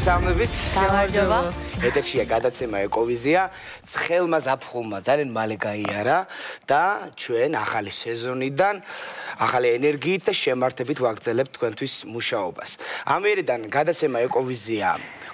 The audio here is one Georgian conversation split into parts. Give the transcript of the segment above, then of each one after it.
მოგესალმებით. გამარჯობა. ეთერშია გადაცემა ეკოვიზია. ცხელმა ზაფხულმა ძალიან მალე გაიარა და ჩვენ ახალი სეზონიდან ახალი ენერგიით და შემართებით ვაგრძელებთ თქვენთვის მუშაობას. ამერიდან გადაცემა ეკოვიზია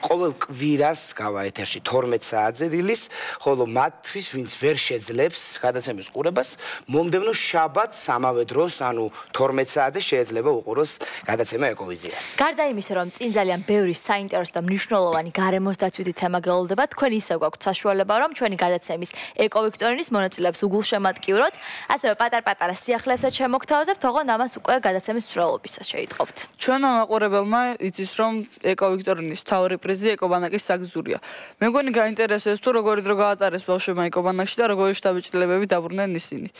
ყოველ კვირას გავა ეთერში 12 საათზე დილის, ხოლო მათთვის, ვინც ვერ შეძლებს გადაცემის ყურებას, მომდევნო შაბათს ამავე დროს, ანუ 12 საათზე შეიძლება უყუროს გადაცემა ეკოვიზიას. გარდა იმისა, რომ წინ ძალიან ბევრი საინტერესო და მნიშვნელოვანი გარემოსდაცვითი თემა გელოდება, თქვენ ისევ გაქვთ საშუალება, რომ ჩვენი გადაცემის ეკოვიქტორინის მონაწილეებს უგულშემატკივროთ, ასევე პატარ-პატარა სიახლეებსაც შემოგთავაზებთ, თողონ ამას უკვე გადაცემის მსვლელობისას შეიტყობთ. ჩვენმა მაყურებელმა იცის, რომ ეკოვიქტორინის მთავარი პრიზი ეკობანაკის საგზურია. მე მგონი გაინტერესებს თუ როგორი დრო გაატარეს ბავშვებმა ეკობანაკში და როგორი შთაბეჭდილებები დაბრუნდნენ ისინი.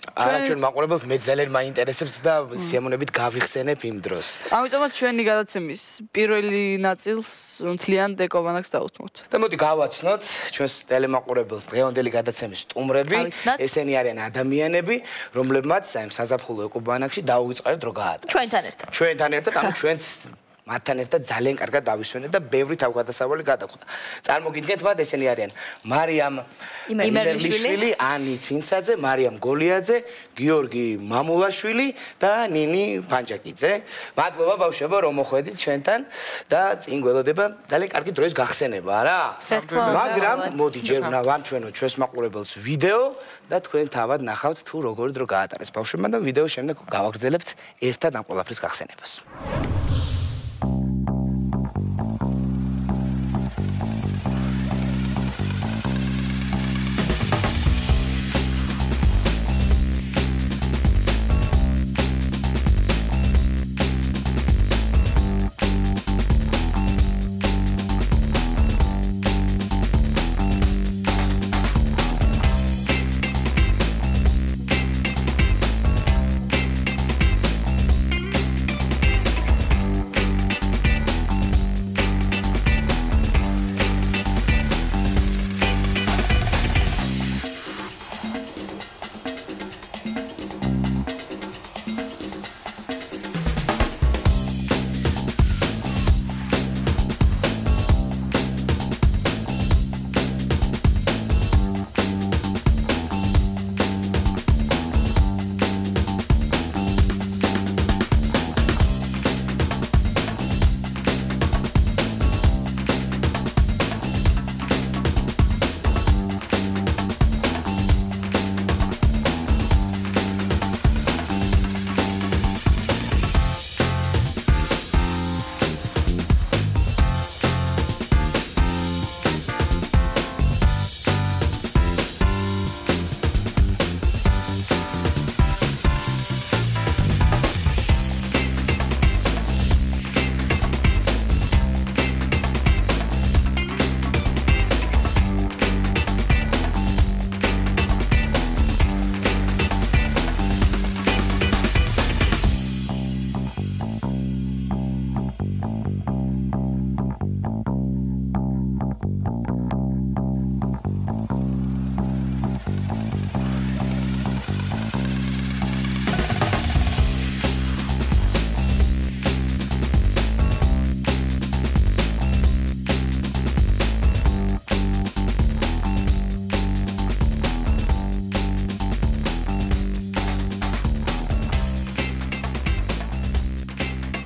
ჩვენ მაყურებელთ მე ძალიან მაინტერესებს და სიამოვნებით გავიხსენებ იმ დროს. ამიტომაც ჩვენი გადაცემის პირველი ნაწილს მთლიან ეკობანაკს დავუთმოთ. და მოდი გავაცნოთ ჩვენს ტელემაყურებელს დღევანდელი გადაცემის სტუმრები. ესენი არიან ადამიანები, რომლებმაც აი საზაფხულო ეკობანაკში დაუვიწყარეთ რო გაატარეს. ჩვენთან ერთად, ანუ ჩვენც მათთან ერთად ძალიან კარგად დავისვენეთ და ბევრი თავგადასავალი გადაგვდა. წარმოგიდგენთ მათ, ესენი არიან მარიამ იმერლიშვილი, ანი ცინცაძე, მარიამ გოლიაძე, გიორგი მამულაშვილი და ნინი პანჯაკიძე. მადლობა ბავშვებო, რომ მოხვედით ჩვენთან და წინ გველოდება ძალიან კარგი დროის გახსენება, რა? მაგრამ მოდი ჯერ ვამჩვენო ჩვენს მაყურებელს ვიდეო და თქვენ თავად ნახავთ თუ როგორი დრო გაატარეს ბავშვებმა და ვიდეოს შემდეგ გავაგრძელებთ ერთად ამ ყველაფრის გახსენებას.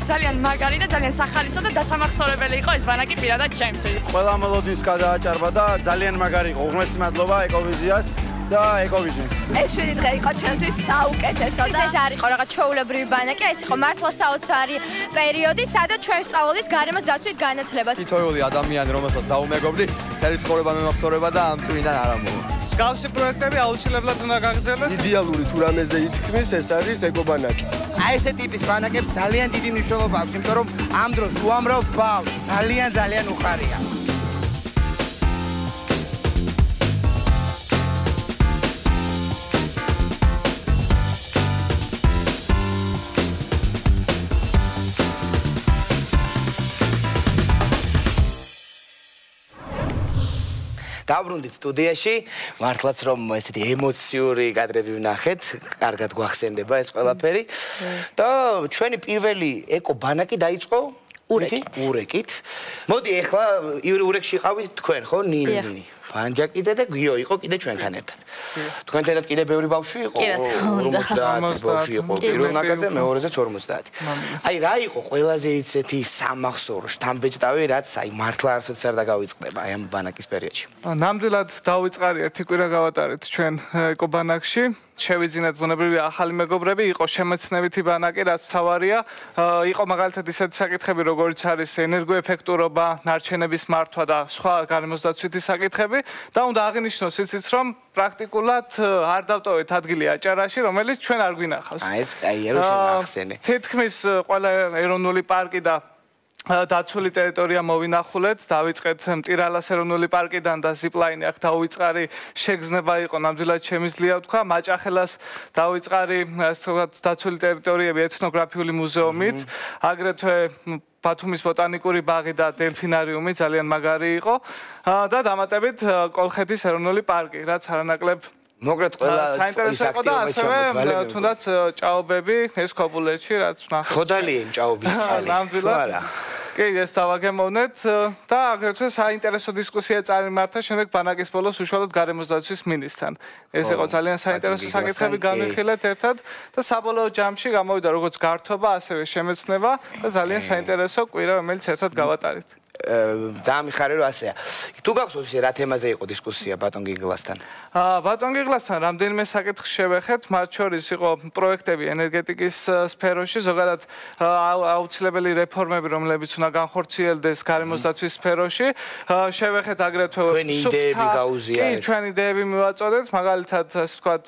ძალიან მაგარი და ძალიან სახალისო და დასამახსოვრებელი იყო ეს ვანაკი პირადად ჩემთვის. ყველა მელოდიის გადააჭარბა და ძალიან მაგარი იყო. უღმესი მადლობა ეკოვიზიას და ეკოვიზიონს. ეს 7 დღე იყო ჩემთვის საუკეთესო და ეს არ იყო რაღაც ჩვეულებრივი ვანაკი, ეს იყო მართლა საოცარი პერიოდი, სადაც ჩვენ ვსწავლობდით გარემოს დაცვით განათლებას. თითოეული ადამიანი, რომელსაც დაუმეგობრდი, მთელი ცხოვრება მემახსოვრება და ამ ტვინიდან არ ამოვა. მსგავსი პროექტები აუცილებლად უნდა გაგრძელდეს. იდეალური თუ რამეზე ითქმის, ეს არის ეკობანაკი. აი ესე ტიპის ბანაკებს ძალიან დიდი მნიშვნელობა აქვს, იმიტომ რომ ამ დროს უამრავ ბავშვს ძალიან უხარია. დავბრუნდით სტუდიაში, მართლაც რომ ესეთი ემოციური კადრები ვნახეთ, კარგად გვახსენდება ეს ყველაფერი. და ჩვენი პირველი ეკო ბანაკი დაიწყო ურეკით. მოდი ეხლა ურეკში ყავით თქვენ ხო ნინი. ფანჯაკიძე და გიო იყო კიდე ჩვენთან ერთად. თქვენთან ერთად კიდე ბევრი ბავშვი იყო 50 ბავშვი იყო პირველ ნაკადზე მეორეზეც 50. აი რა იყო ყველაზე ისეთი სამახსოვრო შთამბეჭდავი რაც აი მართლა არცოც არ დაგავიწყდება აი ამ ბანაკის პერიოდში. ნამდვილად დავიწყარი ერთი კვირა გავატარეთ ჩვენ ეკობანაკში. შევიძინეთ ბუნებრივი ახალი მეგობრები, იყო შემეცნევითი ბანაკი, რაც თავარია. იყო მაგალითად ისეთი საკითხები, როგორიც არის ენერგოეფექტურობა, ნარჩენების მართვა და სხვა გარემოსდაცვითი საკითხები. და უნდა აღინიშნოს ისიც, რომ პრაქტიკულად არ დავტოვეთ ადგილი აჭარაში, რომელიც ჩვენ არ გვინახავს. აი ეს კაია რომ შევახსენე. თითქმის ყველა ეროვნული პარკი და დაცული ტერიტორია მოვინახულეთ, დავიწყეთ მტირალას ეროვნული პარკიდან და ზიპლაინი აქ დავიწყარი შეგრძნება იყო ნამდვილად შემიძლია ვთქვა, მაჭახელას დავიწყარი ასე ვთქვათ დაცული ტერიტორიები ეთნოგრაფიული მუზეუმით, აგრეთვე ბათუმის ბოტანიკური ბაღი და დელფინარიუმი ძალიან მაგარი იყო და დამატებით კოლხეთის ეროვნული პარკი, რაც არანაკლებ მოკლედ ყველა საინტერესო იყო და ასევე თუნდაც ჭაობები ეს ქობულეთში რაც ნახეთ. ხოდალიენ ჭაობის წყალი. ნამდვილად. კი, ეს დავაგემოვნეთ და აგრეთვე საინტერესო დისკუსია წარიმართა შემდეგ ბანაკის ბოლოს უშუალოდ გარემოსდაცვის მინისტრთან. ეს იყო ძალიან საინტერესო საკითხები განვიხილეთ ერთად და საბოლოო ჯამში გამოვიდა როგორც გართობა, ასევე შემეცნება და ძალიან საინტერესო კვირა, რომელიც ერთად გავატარეთ. ძალიან მიხარია რომ ასეა. თუ გახსოვს ისე რა თემაზე იყო დისკუსია ბატონ გიგლასთან? ბატონ გიგლასთან რამდენიმე საკითხს შევეხეთ, მათ შორის იყო პროექტები ენერგეტიკის სფეროში, ზოგადად აუცილებელი რეფორმები, რომლებიც უნდა განხორციელდეს გარემოსდაცვის სფეროში. შევეხეთ აგრეთვე ჩვენი იდეები გაუზიარეთ. კი, ჩვენი იდეები მივაწოდეთ, მაგალითად, ასე ვთქვათ,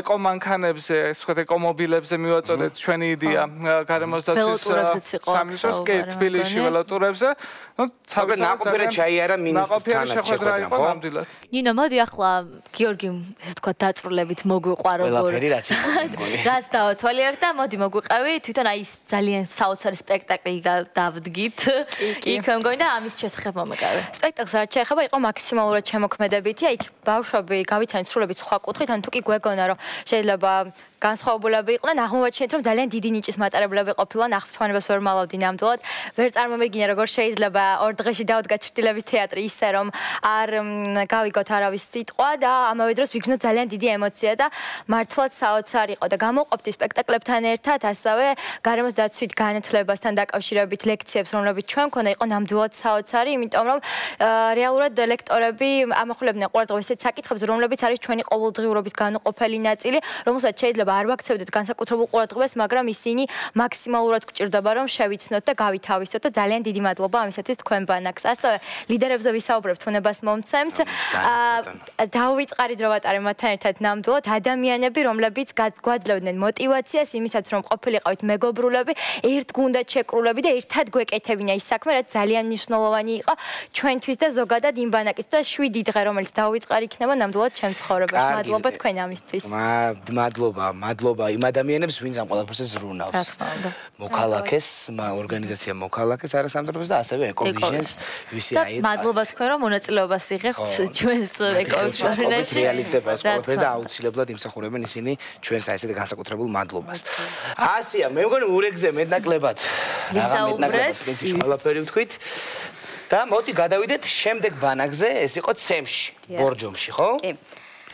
ეკომანქანებზე, ასე ვთქვათ, ეკომობილებზე მივაწოდეთ ჩვენი იდეა გარემოსდაცვის სამინისტროს კი თბილისში ველოტურებზე. ნუ თავის ნაყოფიერად ჩაიარა მინისტრთან შეხვედრა იყო ნამდვილად. ნინო, მოდი ახლა გიორგი, ესე ვთქვათ, დაწვრილებით მოგვიყვა როგორ. ყველაფერი რაც იყო მგონი. რაც დავთვალიერეთ და მოდი მოგვიყევი, თვითონ აი ეს ძალიან საოცარი სპექტაკლი დავდგით. იქ მგონი და ამის შესახებ მომეკავე. სპექტაკლს რაც შეეხება, იყო მაქსიმალურად შემოქმედებითი, აი ბავშვები გავიცანით სრულებით სხვა კუთხით, ან თუ კი გვეგონა რომ შეიძლება განსხვავებულები იყვნენ, აღმოვაჩინეთ რომ ძალიან დიდი ნიჭის მატარებლები ყოფილან, აღფრთოვანებას ვერ მალავდი ნამდვილად. ვერ წარმომეგინა როგორ შეიძლება ორ დღეში დავდგა ჩრდილების თეატრი ისე რომ არ გავიგოთ არავის სიტყვა და ამავე დროს ვიგრძნოთ ძალიან დიდი ემოცია და მართლაც საოცარი იყო და გამოვყოფდი სპექტაკლებთან ერთად ასევე გარემოსდაცვით განათლებასთან დაკავშირებით ლექციებს, რომლებიც ჩვენ მქონდა იყო ნამდვილად საოცარი, იმიტომ რომ რეალურად ლექტორები ამახვილებდნენ ყოველდღე ისეთ საკითხებს, რომლებიც არის ჩვენი ყოველდღიურობის განუყოფელი ნაწილი, რომელსაც შეიძლება არ ვაქცევდეთ განსაკუთრებულ ყურადღებას, მაგრამ ისინი მაქსიმალურად გვჭირდება რომ შევიცნოთ და გავითავისოთ და ძალიან დიდი მადლობა ამისათვის თქვენ ბანაკს. ასევე ლიდერებზე ვისაუბრებთ, უნებას მომცემთ. დავიწყარით რომ ვატარებ მათთან ერთად ნამდვილად ადამიანები, რომლებიც გვაძლევდნენ მოტივაციას იმისათვის რომ ყოფილიყავით მეგობრულები, ერთგუნდად შეკრულები და ერთად გვეკეთებინა ის საქმე, რაც ძალიან მნიშვნელოვანი იყო ჩვენთვის და ზოგადად იმ ბანაკის და 7 დღე რომელიც დავიწყარი იქნება ნამდვილად ჩემ ცხოვრებაში. მადლობა თქვენ ამისთვის. მადლობა იმ ადამიანებს, ვინც ამ ყველაფერზე ზრუნავს. მოქალაქეს, ორგანიზაცია მოქალაქეს არასამთავრობოს და ასევე ეკოვიჟენს, ვისი აიწყა. მადლობა თქვენ რომ მონაწილეობას იღებთ ჩვენს ეკოვიჟენში. რეალისტებას ყველაფერი და აუცილებლად იმსახურებენ ისინი ჩვენს აი ესეთ განსაკუთრებულ მადლობას. ასია, მე მგონი ურეკზე მეტნაკლებად ვისაუბრეთ. ყველაფერი ვთქვით. და მოდი გადავიდეთ შემდეგ ბანაკზე, ეს იყო ცემში, ბორჯომში, ხო? კი.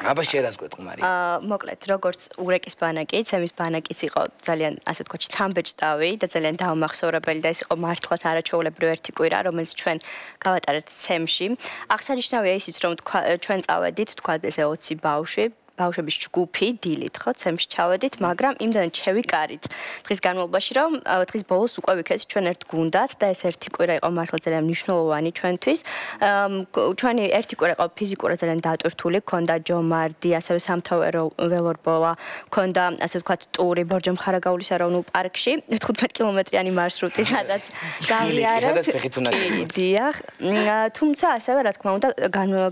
აბა შერას გვეთყმარი. მოკლედ, როგორც ურეკის ბანაკი, ცემის ბანაკიც იყო ძალიან, ასე ვთქვათ, შთამბეჭდავი და ძალიან დაუმახსოვრებელი და ეს იყო მართლაც არაჩვეულებრივი ერთი კვირა, რომელიც ჩვენ გავატარეთ ცემში. აღსანიშნავია ისიც, რომ ჩვენ წავედით, თქვა ესე 20 ბავშვი, ბავშვების ჯგუფი დილით, ხო, ცემში ჩავედით, მაგრამ იმდანაც შევიკარით დღის განმავლობაში, რომ დღის ბოლოს უკვე ვიქეთ ჩვენ ერთ გუნდად და ეს ერთი კვირა იყო მართლა ძალიან მნიშვნელოვანი ჩვენთვის. ჩვენი ერთი კვირა იყო ფიზიკურად ძალიან დატვირთული, ქონდა ჯომარდი, ასევე სამთავრო ველორბოლა, ქონდა ასე ვთქვათ ტური ბორჯომ-ხარაგაულის ეროვნულ პარკში, 15 კილომეტრიანი მარშრუტი, სადაც გავიარეთ. დიახ, თუმცა ასევე რა თქმა უნდა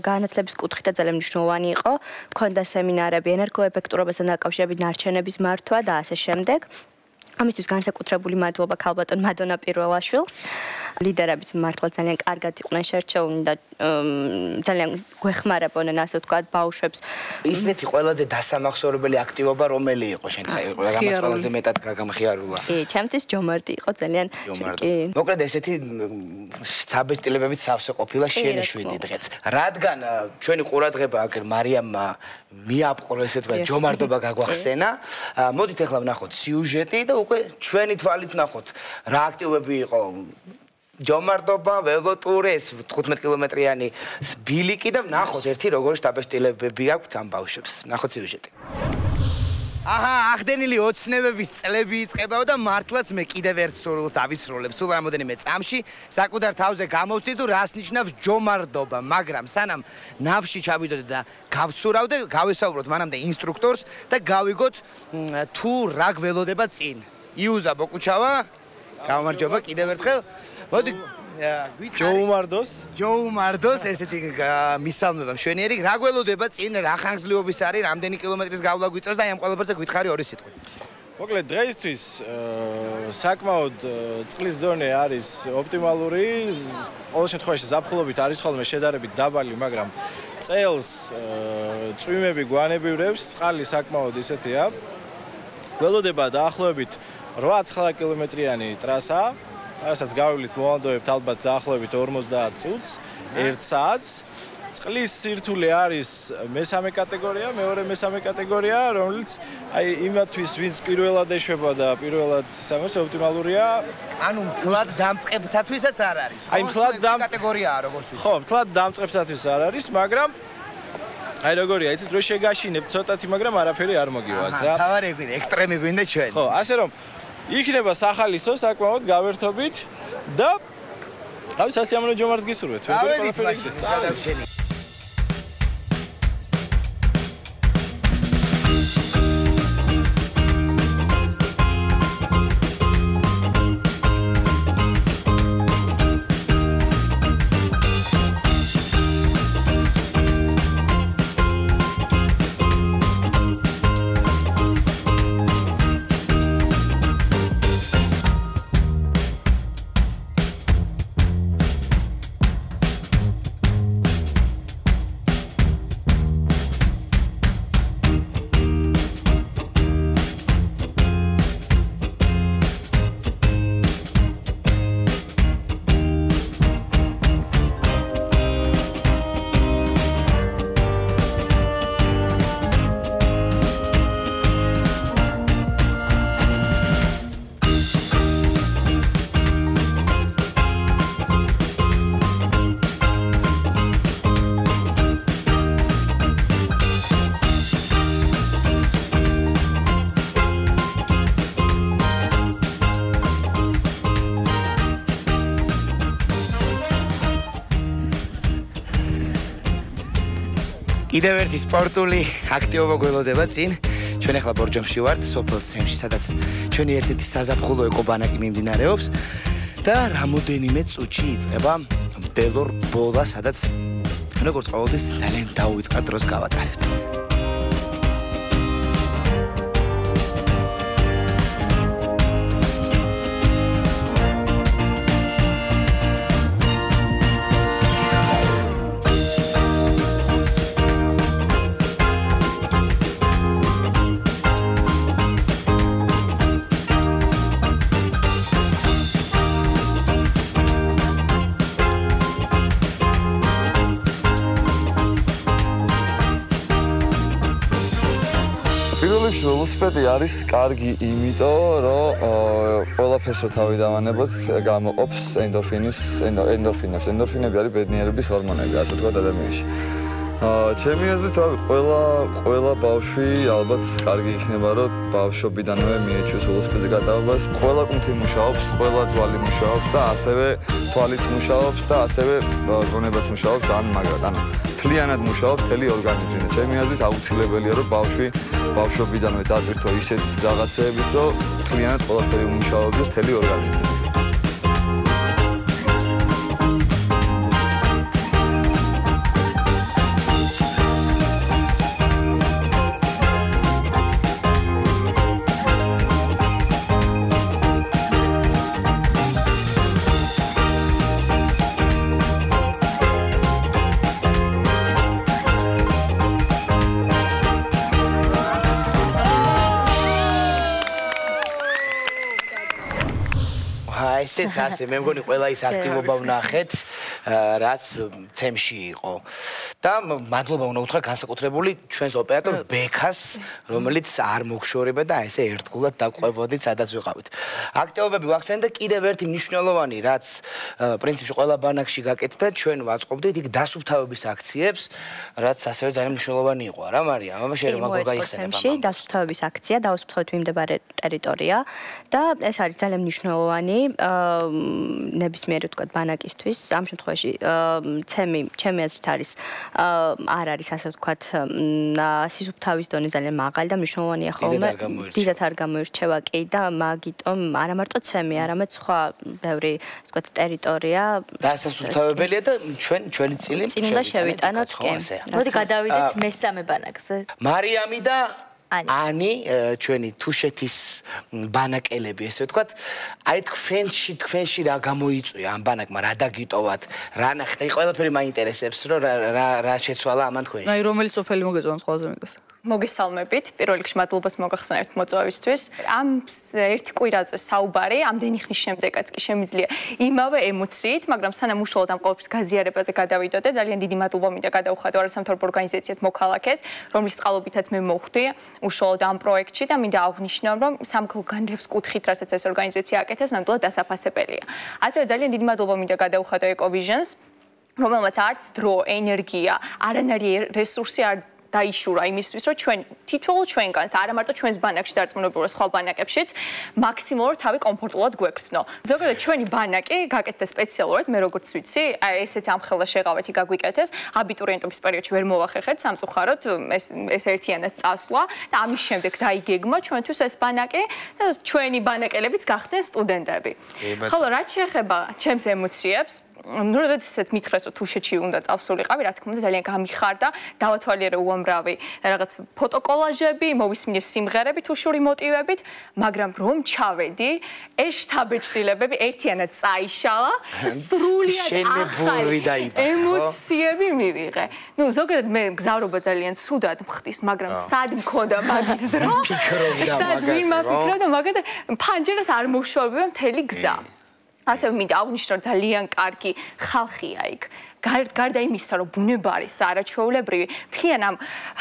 განათლების კუთხით ძალიან მნიშვნელოვანი იყო, ქონდა სემინარები ენერგოეფექტურობასთან დაკავშირებით, ნარჩენების მართვა და ასე შემდეგ. ამისთვის განსაკუთრებული მადლობა ქალბატონ მადონა პირველაშვილს. ლიდერებიც მართლა ძალიან კარგად იყვნენ შერჩეული და ძალიან გვეხმარებოდნენ ასე ვთქვათ ბავშვებს. ისეთი ყველაზე დასამახსოვრებელი აქტივობა რომელი იყო შენ რამაც ყველაზე მეტად გაგამხიარულა? კი, ჩემთვის ჯომარტი იყო ძალიან. კი. მოკლედ ესეთი საბეჭდილებებით სავსე ყოფილა შენიშვიდი დღეც. რადგან ჩვენი ყურადღება აქ მარიამმა მიაპყრო ესე თქვა ჯომარტობა გაგვახსენა, მოდით ახლა ვნახოთ სიუჟეტი და უკვე ჩვენი თვალით ვნახოთ რა აქტივობები იყო ჯომარტობა, ველოტური, 15 კილომეტრიანი ბილიკი და ვნახოთ ერთი როგორი შთაბეჭდილებები აქვს ამ ბავშვებს. ვნახოთ სიუჟეტი. აჰა, ახდენილი ოცნებების წლები იწყებაო და მართლაც მე კიდევ ერთ სურვილს ავიცროლებ. სულ რამოდენიმე წამში საკუთარ თავზე გამოვცდი თუ რას ნიშნავს ჯომარტობა, მაგრამ სანამ ნავში ჩავიდოდე და გავცურავდე, გავესაუბროთ მანამდე ინსტრუქტორს და გავიგოთ თუ რა გველოდება წინ. იუზა ბოკუჩავა, გამარჯობა კიდევ ერთხელ. მოდი ჯოუმარდოს ესეთი მისალმება მშვენიერი რა გველოდება წინ რა ხანგრძლივობის არის რამდენი კილომეტრის გავლა გვიწევს და ამ ყველაფერზე გითხარი ორი სიტყვით. მოკლედ დღეისთვის საკმაოდ წყლის დონე არის ოპტიმალური, ყოველ შემთხვევაში ზაფხულობით არის ხოლმე შედარებით დაბალი, მაგრამ წელს წვიმები გვანებივრებს, წყალი საკმაოდ ისეთია. გველოდება დაახლოებით 8-9 კილომეტრიანი ტრასაა. რასაც გავივლით მოვანდოებთ ალბათ დაახლოებით 50 წუთს, 1 საათს. წყლის სირთულე არის მესამე კატეგორია, მეორე მესამე კატეგორია, რომელიც აი იმათვის ვინც პირველად ეშვება და პირველად სამოს ოპტიმალურია, ანუ მთლად დამწყებთათვისაც არ არის. აი მთლად კატეგორიაა როგორც ვიცი. ხო, მთლად დამწყებთათვის არ არის, მაგრამ აი როგორია, იცით რო შეგაშინებთ ცოტათი, მაგრამ არაფერი არ მოგივათ რა. თავარი გვინდა, ექსტრემი გვინდა ჩვენ. ხო, ასე რომ იქნება სახალისო საკმაოდ გავერთობით და თავის ასიამოვნო ჯომარტს გისურვებთ. დავედით მაშინ, სადავშენი. კიდევ ერთი სპორტული აქტივობა გველოდება წინ. ჩვენ ახლა ბორჯომში ვართ, სოფელ ცემში, სადაც ჩვენი ერთ-ერთი საზაფხულო ეკობანაკი მიმდინარეობს და რამოდენიმე წუთში იწყება ველორ ბოლა, სადაც როგორც ყოველთვის ძალიან დაუვიწყარ დროს გავატარებთ. ველოსიპედი არის კარგი იმიტომ, რომ ყველაფერს თავი დავანებოთ, გამოყოფს ენდორფინებს. ენდორფინები არის ბედნიერების ჰორმონები, ასე ვთქვათ ადამიანში. ჩემი აზრით, ყველა ბავშვი ალბათ კარგი იქნება, რომ ბავშვობიდანვე მიეჩვიოს ველოსიპედზე გადავებას. ყველა კუნთი მუშაობს, ყველა ძვალი მუშაობს და ასევე თვალიც მუშაობს და ასევე გონებაც მუშაობს ძალიან მაგრად. ანუ მთლიანად მუშაობს მთელი ორგანიზმი. ჩემი აზრით, აუცილებელია, რომ ბავშვი ბავშვობიდანვე დატვირთო ისეთ რაღაცეებით, რომ მთლიანად ყველაფერი უმუშაობდეს მთელი ორგანიზმი. ესეც ასე, მე მგონი ყველა ის აქტივობა ვნახეთ, რაც ცემში იყო. და მადლობა უნდა უთხრა განსაკუთრებული ჩვენს ოპერატორ ბექას, რომელიც არ მოგშორება და ესე ერთგულად დაყვებოდით, სადაც ვიყავით. აქტივობები ვახსენე და კიდევ ერთი მნიშვნელოვანი, რაც პრინციპში ყველა ბანაკში გაკეთდა, ჩვენ ვაწყობდით იქ დასუფთავების აქციებს, რაც ასევე ძალიან მნიშვნელოვანი იყო, რა მარია? აბა შეიძლება მაგურ გაიხსენებ. დასუფთავების აქცია, დაუსუფთავეთ მიმდებარე ტერიტორია და ეს არის ძალიან მნიშვნელოვანი ნებისმიერ თქვა ბანაკისთვის. ამ შემთხვევაში ჩემი აზრით არის არ არის ასე ვთქვათ სისუფთავის დონე ძალიან მაღალი და მნიშვნელოვანია ხოლმე. დიდად არ გამოირჩევა კი და მაგიტომ არა მარტო ცემი, არამედ სხვა ბევრი ვთქვათ ტერიტორია დასასუფთავებელია და ჩვენი წილი უნდა შევიტანოთ კი. მოდი გადავიდეთ მესამე ბანაკზე. მარიამი და ანი ჩვენი თუშეთის ბანაკელები ესე ვთქვათ აი თქვენში რა გამოიწვია ამ ბანაკმა რა დაგიტოვათ რა ნახეთ აი ყველაფერი მაინტერესებს რომ რა შეცვალა ამან თქვენში აი რომელიც სოფელი მოგეწონს ყველაზე მეტად მოგესალმებით. პირველ რიგში მადლობას მოგახსენებთ მოწვევისთვის. ამ ერთ კვირაზე საუბარი, ამდენი ხნის შემდეგაც კი შემიძლია იმავე ემოციით, მაგრამ სანამ უშუალოდ ამ ყოველფრის გაზიარებაზე გადავიდოდე, ძალიან დიდი მადლობა მინდა გადავხატო არასამთავრობო ორგანიზაციად მოქალაქეს, რომლის წყალობითაც მე მოვხვდი უშუალოდ ამ პროექტში და მინდა აღვნიშნო, რომ სამგლო განრევს კუთხით, რასაც ეს ორგანიზაცია აკეთებს, ნამდვილად დასაფასებელია. ასევე ძალიან დიდი მადლობა მინდა გადავხატო ეკოვიჟენს, რომელმაც არც დრო, ენერგია, არანაირი რესურსი არ დაიშურა იმისთვის, რომ ჩვენ თითოეულ ჩვენგანს, არა მარტო ჩვენს ბანაკში დარწმუნებულო სხვა ბანაკებშიც, მაქსიმალურად თავი კომფორტულად გვექცნო. ზოგადად ჩვენი ბანაკი გაკეთდა სპეციალურად, მე როგორც ვიცი, ესეც ამხელა შეღავეთი გაგვიკეთეს, აბიტურიენტობის პერიოდში ვერ მოვახერხეთ სამწუხაროდ, ეს ერთიანად წასვლა და ამის შემდეგ დაიგეგმა ჩვენთვის ეს ბანაკი და ჩვენი ბანაკელებიც გახდნენ სტუდენტები. ხოლო რაც შეეხება ჩემს ემოციებს, ну, როდესაც მითხრეს, რომ თუშეთში უნდა წავსულიყავი, რა თქმა უნდა, ძალიან გამიხარდა, დავათვალიერე უამრავი რაღაც ფოტოკოლაჟები, მოვისმინე სიმღერები თუშური მოტივებით, მაგრამ რომ ჩავედი, ეს შთაბეჭდილებები ერთიანად წაიშალა, სრულიად ახალი ემოციები მივიღე. ну, ზოგადად მე გზავრობა ძალიან ცუდად მხდის, მაგრამ სად მქონდა მაგის დრო? სად ვიმაფიქრებდა მაგაზე, ფანჯერას არ მოშორებია მთელი გზა. ასევე მინდა აღვნიშნო, რომ ძალიან კარგი ხალხია იქ. გარდა იმისა, რომ ბუნება არის არაჩვეულებრივი, მთლიან ამ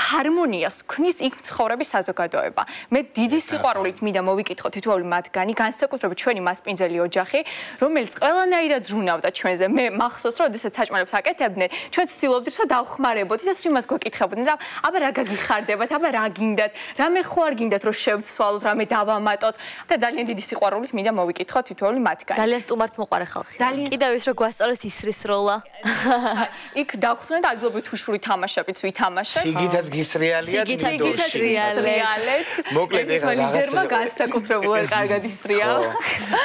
ჰარმონიას ქმნის იქ მცხოვრები საზოგადოება. მე დიდი სიყვარულით მინდა მოვიკითხო თითოეული მათგანი, განსაკუთრებით ჩვენი მასპინძელი ოჯახი, რომელიც ყველანაირად ზრუნავდა ჩვენზე. მე მახსოვს, რომ როდესაც საჭმელებს აკეთებდნენ, ჩვენ ვცდილობდით, რომ დავხმარებოდით და სიმას გვეკითხებოდნენ და აბა რა გაგიხარდებათ, აბა რა გინდათ, რამე ხო არ გინდათ, რომ შევცვალოთ, რამე დავამატოთ და ძალიან დიდი სიყვარულით მინდა მოვიკითხო თითოეული მათგანი. ძალიან სტუმართ მოყარე ხალხი. კიდევ ის რომ გვასწავლეს ისრის როლა. იქ დავხსნე და ადგილობრივი თუშური თამაშებიც ვითამაშე. სიგითაც გისრიალია სიგითაც მოკლედ ეხლა რაღაცა განსაკუთრებულად კარგად ისრია.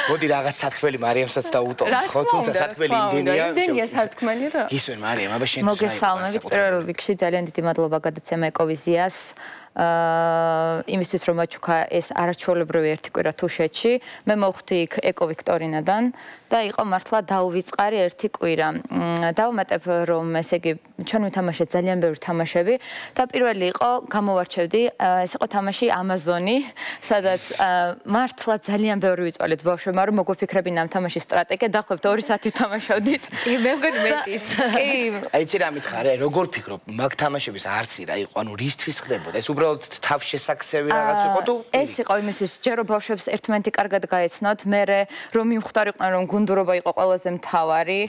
მოდი რაღაც სათქმელი მარიამსაც დაუტოვოთ, ხო, თუმცა სათქმელი იმდენია სათქმელი რა. გისვენ მარიამ, აბა შენ მოგესალმებით პირველ რიგში ძალიან დიდი მადლობა გადაცემა ეკოვიზიას. იმისთვის რომ აჩუქა ეს არაჩვეულებრივი ერთი კვირა თუშეთში, მე მოვხვდი იქ ეკოვიქტორინადან და იყო მართლა დაუვიწყარი ერთი კვირა. დავუმატებ რომ ესე იგი ჩვენ ვითამაშეთ ძალიან ბევრი თამაშები და პირველი იყო გამოვარჩევდი ეს იყო თამაში ამაზონი, სადაც მართლა ძალიან ბევრი ვიწვალეთ ბავშვებმა რომ მოგვიფიქრებინა ამ თამაშის სტრატეგია, დაახლოებით 2 საათი ვთამაშავდით. მე მგონი მეტიც. კი. აი ცი რა მითხარე, როგორ ფიქრობ, მაგ თამაშების არცი რა იყო, ანუ რისთვის ხდებოდა? ეს უბრალოდ თავშესაქსევი რაღაც იყო თუ? ეს იყო იმისთვის, ჯერ რომ ბავშვებს ერთმანეთი კარგად გაეცნოთ, მერე რომ მიმხვდარიყვნენ რომ გუნდურობა იყო ყველაზე მთავარი,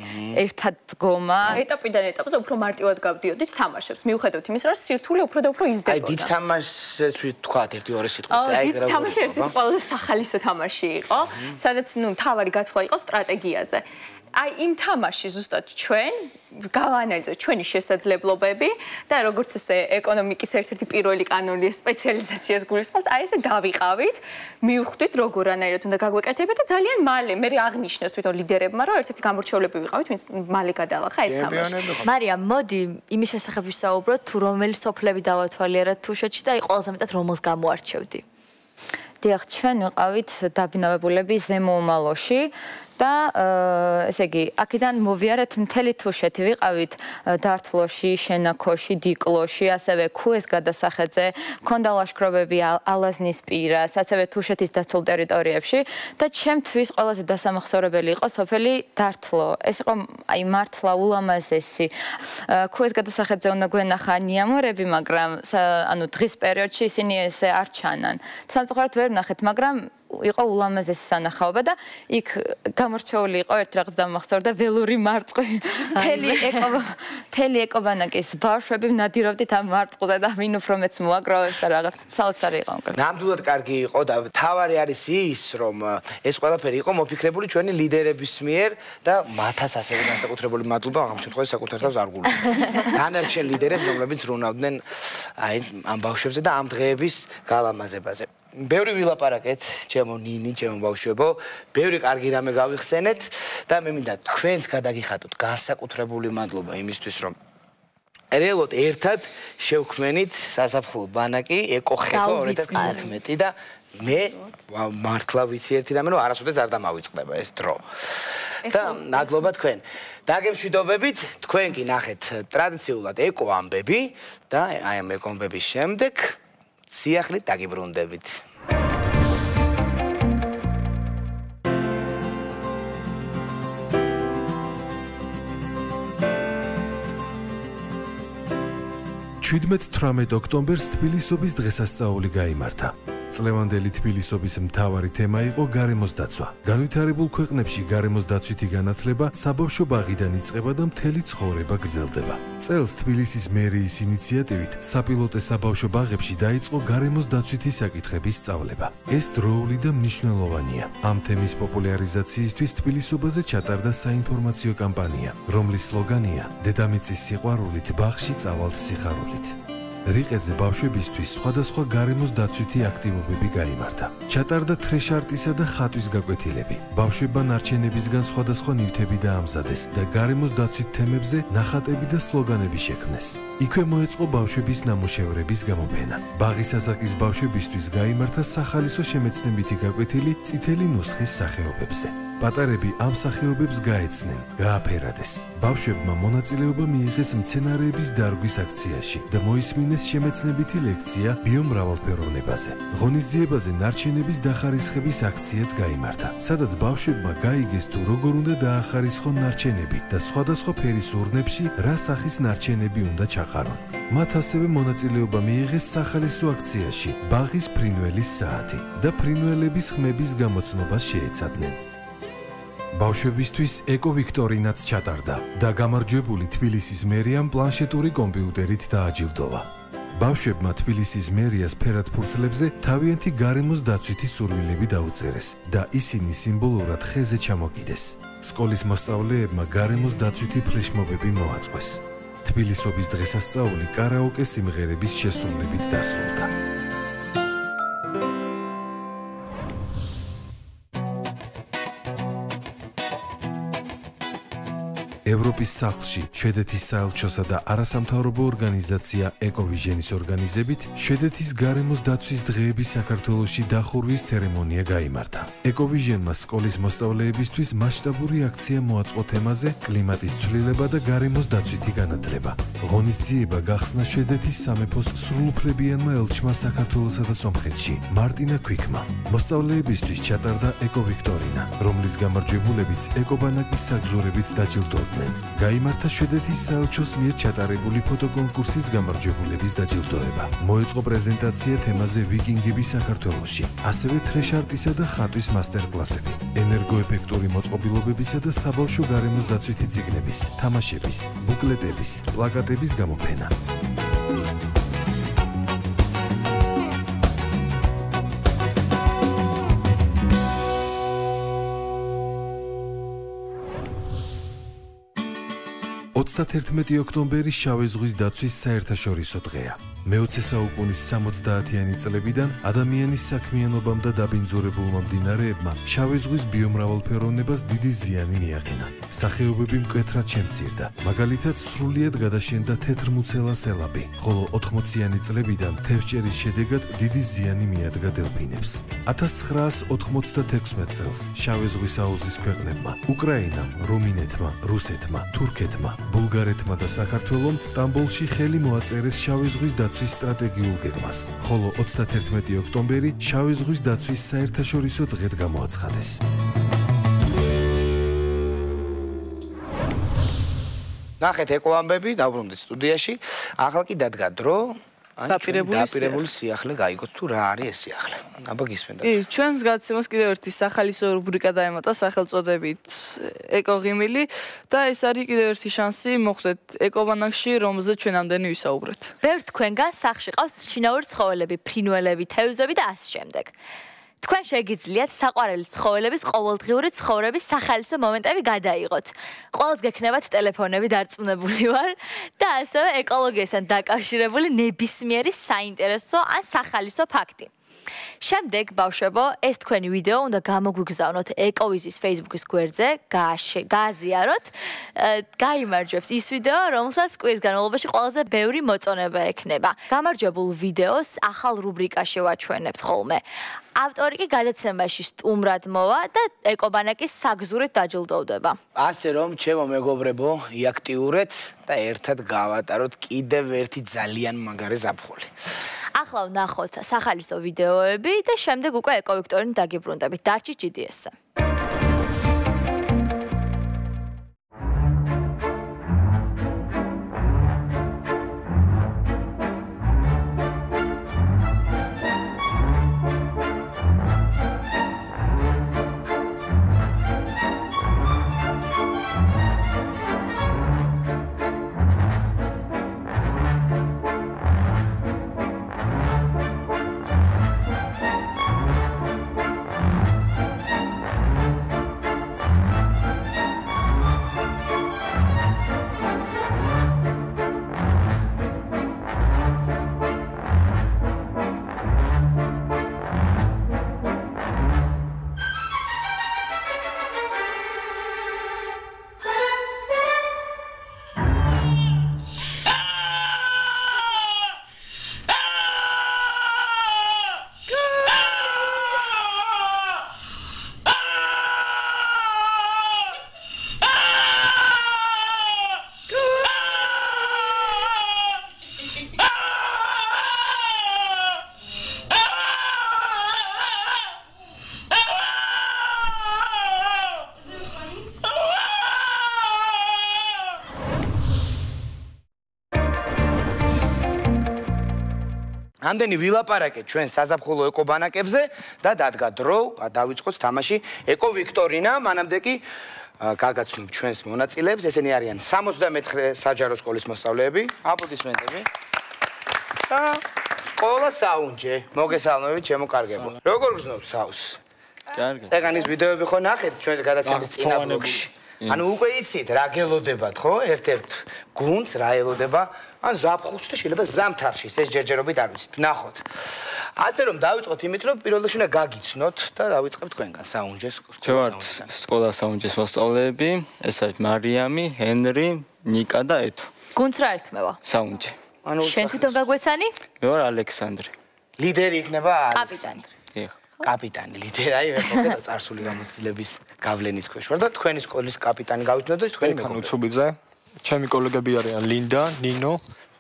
ერთად დგომა. ეტაპიდან ეტაპზე უფრო მარტივად გავდიოდით თამაშებს. მიუხედავად იმისა, რომ სირთულე უფრო და უფრო იზრდებოდა. აი დიდ თამაშს ვთქვათ 1-2 სიტყვით. აი დიდ თამაში ერთ-ერთი ყველაზე სახალისო თამაში იყო, სადაც ნუ მთავარი გათვლა იყო სტრატეგიაზე. აი იმ თამაში ზუსტად ჩვენ გავანალიზოთ ჩვენი შესაძლებლობები და როგორც ესე ეკონომიკის ერთ-ერთი პირველი კანონი სპეციალიზაციას გულისხმობს, აი ესე დავიყავით, მივხვდით როგორანაირად უნდა გაგვეკეთებინა და ძალიან მალე მე აღნიშნეს თვითონ ლიდერებმა, რომ ერთ-ერთი გამორჩეულები ვიყავით, ვინც მალე გადალახა ეს თამაში. მარიამ, მოდი იმის შესახებ ვისაუბროთ, თუ რომელი სოფლები დავათვალიერეთ თუშეთში და ყველაზე მეტად რომელს გამოარჩევდი. დიახ, ჩვენ ვიყავით დაბინავებულები ზემო უმალოში და ესე იგი, აქედან მოვიარეთ მთელი თუშეთი, ვიყავით დართლოში, შენაქოში, დიკლოში, ასევე ქუეს გადასახედზე, ქონდა ლაშქრობები ალაზნის პირას, ასევე თუშეთის დაცულ ტერიტორიებში და ჩემთვის ყველაზე დასამახსოვრებელი იყო სოფელი დართლო. ეს იყო აი მართლა ულამაზესი. ქუეს გადასახედზე უნდა გვენახა ნიამორები, მაგრამ ანუ დღის პერიოდში ისინი ესე არ ჩანან. სამწუხაროდ ვერ ვნახეთ, მაგრამ იყო ულამაზესი სანახაობა და იქ გამორჩეული იყო ერთ რაღაც დამახსოვრდა ველური მარწყვა. მთელი ეკობანაკის ბავშვები ნადირობდით ამ მარწყვლზე და ვინ უფრო მეც მოაგროვეს და რაღაც საოცარი იყო. ნამდვილად კარგი იყო და თავარი არის ის, რომ ეს ყველაფერი იყო მოფიქრებული ჩვენი ლიდერების მიერ და მათაც ასევე განსაკუთრებული მადლობა ამ შემთხვევაში საკუთარ თავს არ გულისხმობ. დანარჩენ ლიდერებს, რომლებიც რუნავდნენ აი ამ ბავშვებზე და ამ დღეების გალამაზებაზე. ბევრი ვილაპარაკეთ, ჩემო ნინი, ჩემო ბავშვებო, ბევრი კარგი რამე გავიხსენეთ და მე მინდა თქვენც გადაგიხატოთ განსაკუთრებული მადლობა იმისთვის, რომ რეალურად ერთად შევქმნით საზაფხულო ბანაკი ეკოხეთო 2015 და მე მართლა ვიცი ერთი რამე, რომ არასოდეს არ დამავიწყდება ეს დრო. და მადლობა თქვენ. დაგემშვიდობებით, თქვენ კი ნახეთ ტრადიციულად ეკო ამბები და აი ამ ეკო ამბების შემდეგ სიახლით დაგიბრუნდებით. $17 ოქტომბერს თბილისობის დღესასწაული გაიმართა. წლევანდელი თბილისობის მთავარი თემა იყო გარემოს დაცვა. განვითარებულ ქვეყნებში გარემოს დაცვითი განათლება საბავშვო ბაღიდან იწყება და მთელი ცხოვრება გრძელდება. წელს თბილისის მერიის ინიციატივით საპილოტე საბავშვო ბაღებში დაიწყო გარემოს დაცვითი საკითხების სწავლება. ეს დროული და მნიშვნელოვანია. ამ თემის პოპულარიზაციისთვის თბილისობაზე ჩატარდა საინფორმაციო კამპანია, რომლის სლოგანია „დედამიწის სიყვარულით ბაღში წავალთ სიხარულით“. რიყეზე ბავშვებისთვის სხვადასხვა გარემოს დაცვითი აქტივობები გაიმართა. ჩატარდა თრეშარტისა და ხატვის გაკვეთილები. ბავშვებმა ნარჩენებისგან სხვადასხვა ნივთები დაამზადეს და გარემოს დაცვით თემებზე ნახატები და სლოგანები შექმნეს. იქვე მოეწყო ბავშვების ნამუშევრების გამოფენა. ბაღის ასაკის ბავშვებისთვის გაიმართა სახალისო შემეცნებითი გაკვეთილი წითელი ნუსხის სახეობებზე. პატარები ამ სახეობებს გაეცნენ, გააფერადეს. ბავშვებმა მონაწილეობა მიიღეს მცენარეების დარგვის აქციაში და მოისმინეს შემეცნებითი ლექცია ბიომრავალფეროვნებაზე. ღონისძიებაზე ნარჩენების დახარისხების აქციაც გაიმართა, სადაც ბავშვებმა გაიგეს თუ როგორ უნდა დაახარისხონ ნარჩენები და სხვადასხვა ფერის ურნებში რა სახის ნარჩენები უნდა ჩაყარონ. მათ ასევე მონაწილეობა მიიღეს სახალისო აქციაში ბაღის ფრინველის საათი და ფრინველების ხმების გამოცნობას შეეცადნენ. ბავშვებისთვის ეკო-ვიქტორინაც ჩატარდა და გამარჯვებული თბილისის მერიამ პლანშეტური კომპიუტერით დააჯილდოვა. ბავშვებმა თბილისის მერიას ფერადფურცლებზე თავიანთი გარემოს დაცვითი სურვილები დაუწერეს და ისინი სიმბოლურად ხეზე ჩამოკიდეს. სკოლის მოსწავლეებმა გარემოს დაცვითი ფლეშმობები მოაწყვეს. თბილისობის დღესასწაული კარაოკე სიმღერების შესრულებით დასრულდა. ევროპის სახლში შვედეთის საელჩოსა და არასამთავრობო ორგანიზაცია ეკოვიჟენის ორგანიზებით შვედეთის გარემოს დაცვის დღეების საქართველოში დახურვის ცერემონია გაიმართა. ეკოვიჟენმა სკოლის მოსწავლეებისთვის მასშტაბური აქცია მოაწყო თემაზე კლიმატის ცვლილება და გარემოს დაცვითი განათლება. ღონისძიება გახსნა შვედეთის სამეფოს სრულუფლებიანმა ელჩმა საქართველოსა და სომხეთში მარტინა ქვიქმა. მოსწავლეებისთვის ჩატარდა ეკოვიქტორინა, რომლის გამარჯვებულებიც ეკობანაკის საგზურებით დაჯილდოვდნენ. გაიმართა შვედეთის საელჩოს მიერ ჩატარებული ფოტოკონკურსის გამარჯვებულების დაჯილდოება. მოეწყო პრეზენტაცია თემაზე ვიკინგები საქართველოში, ასევე თრეშარტისა და ხატვის მასტერკლასები, ენერგოეფექტური მოწყობილობებისა და საბავშვო გარემოს დაცვითი წიგნების, თამაშების, ბუკლეტების, პლაკატების გამოფენა. $31 ოქტომბერი შავი ზღვის დაცვის საერთაშორისო დღეა. მე-20 საუკუნის 70-იანი წლებიდან ადამიანის საქმიანობამ და დაბინძურებულმა მდინარეებმა შავი ზღვის ბიომრავალფეროვნებას დიდი ზიანი მიაყენა. სახეობები მკვეთრად შემცირდა, მაგალითად სრულიად გადაშენდა თეთრმუცელა სელაპი, ხოლო 80-იანი წლებიდან თევზჭერის შედეგად დიდი ზიანი მიადგა დელფინებს. 1996 წელს შავი ზღვის აუზის ქვეყნებმა, უკრაინამ, რუმინეთმა, რუსეთმა, თურქეთმა, ბულგარეთმა და საქართველომ სტამბოლში ხელი მოაწერეს შავი ზღვის დაცვის სტრატეგიულ გეგმას, ხოლო 31 ოქტომბერი შავი ზღვის დაცვის საერთაშორისო დღედ გამოაცხადეს. ნახეთ ეკო ამბები, დავბრუნდით სტუდიაში. ახლა კი დადგა დრო დაპირებული სიახლე გაიგოთ თუ რა არის ეს სიახლე. აბა გისმენთ. ჩვენს გაცემას კიდევ ერთი სახალისო რუბრიკა დაემატა სახელწოდებით ეკოღიმილი და ეს არის კიდევ ერთი შანსი მოხვდეთ ეკობანაკში, რომელზეც ჩვენ ამდენი ვისაუბრეთ. ბევრ თქვენგან სახლში ყავს შინაური ცხოველები, ფრინველები, თევზები და ასე შემდეგ. თქვენ შეგიძლიათ საყვარელი ცხოველების ყოველდღიური ცხოვრების სახალისო მომენტები გადაიღოთ. ყველას გექნებათ ტელეფონები დარწმუნებული ვარ და ასევე ეკოლოგიასთან დაკავშირებული ნებისმიერი საინტერესო ან სახალისო ფაქტი. შემდეგ ბავშვებო, ეს თქვენი ვიდეო უნდა გამოგვიგზავნოთ ეკოვიზის Facebook-ის გვერდზე, გააზიაროთ, გაიმარჯვებს ის ვიდეო, რომელსაც კვირის განმავლობაში ყველაზე ბევრი მოწონება ექნება. გამარჯვებულ ვიდეოს ახალ რუბრიკაში ვაჩვენებთ ხოლმე. ავტორი კი გადაცემაში სტუმრად მოვა და ეკობანაკის საგზურით დაჯილდოვდება. ასე რომ, ჩემო მეგობრებო, იაქტიურეთ და ერთად გავატაროთ კიდევ ერთი ძალიან მაგარი ზაფხული. ახლა ვნახოთ სახალისო ვიდეოები და შემდეგ უკვე ეკოვიქტორინი დაგიბრუნდებით. დარჩით GDS-ზე. ამდენი ვილაპარაკეთ ჩვენ საზაფხულო ეკობანაკებზე და დადგა დრო, დავიწყოთ თამაში ეკოვიქტორინა, მანამდე კი გაგაცნობ ჩვენს მონაწილეებს, ესენი არიან 74 საჯარო სკოლის მოსწავლეები, აპლოდისმენტები. და სკოლა საუნჯე, მოგესალმებით ჩემო კარგებო. როგორ გრძნობ სავს? კარგი. წეგანის ვიდეოები ხო ნახეთ ჩვენს გადაცემის წინა ბლოკში. ანუ უკვე იცით რა გელოდებათ ხო? ერთ-ერთ გუნდს რა ელოდება? ან ზაფხულს და შეიძლება ზამთარში ეს ჯერჯერობით არ ვიცით. ნახოთ. ასე რომ დავიწყოთ იმით, რომ პირველ რიგში უნდა გაგიცნოთ და დავიწყებთ თქვენგან საუნჯეს სკოლა საუნჯეს მოსწავლეები, ეს არის მარიამი, ჰენრი, ნიკა და ეთო. გუნდს რა ირქმევა? საუნჯე. ანუ შენ თვითონ გაგვეცანი? მე ვარ ალექსანდრე. ლიდერი იქნება კაპიტანი. კაპიტანი, ლიდერი, მე წარსული გამოცდილების გავლენის ქვეშ ვარ და თქვენი სკოლის კაპიტანი გავიცნოთ და თქვენი მეგობრები. უცუბიძე, ჩემი კოლეგები არიან ლინდა, ნინო,